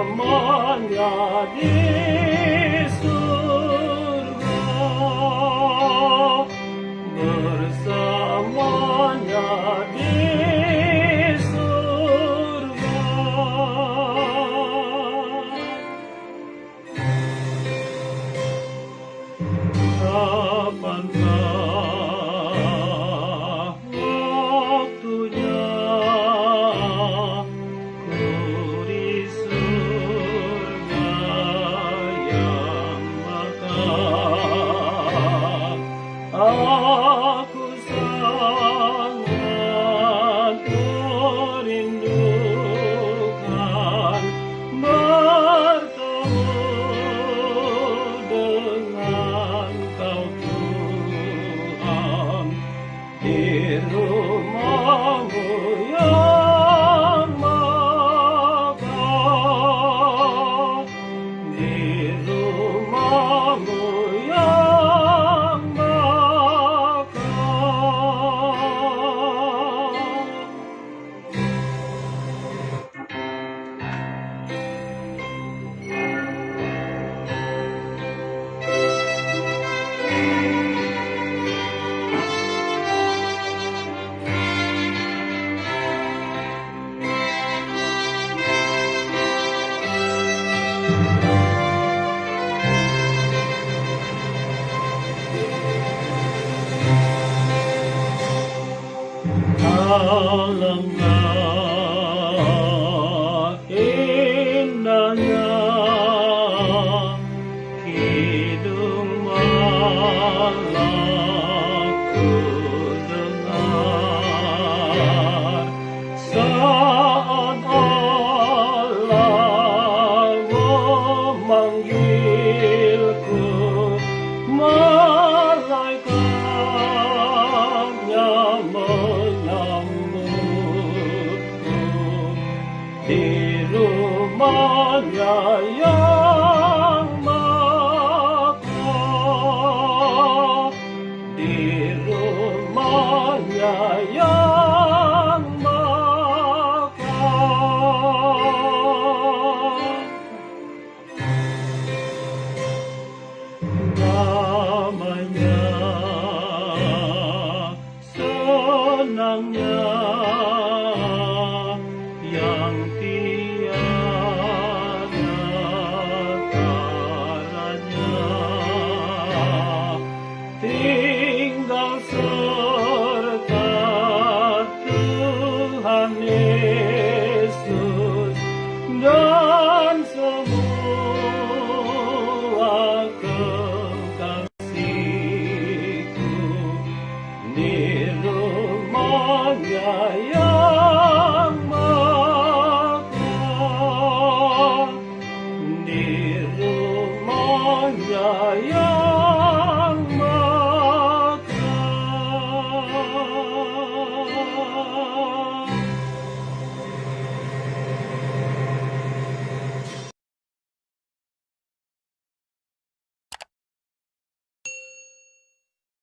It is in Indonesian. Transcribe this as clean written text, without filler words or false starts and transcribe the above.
bersamanya di surga, bersamanya di surga. Kapankah waktunya ku di surga yang mekar? Aku sangat merindukan bertemu dengan Kau Tuhan di rumah-Mu yang megah, di rumah-Mu yang megah. Alangkah indahnya kidung malaku dengar saat Allah memanggilku, malaikatnya menyambutku di rumahnya yang megah, di rumahnya yang megah. Damainya, senangnya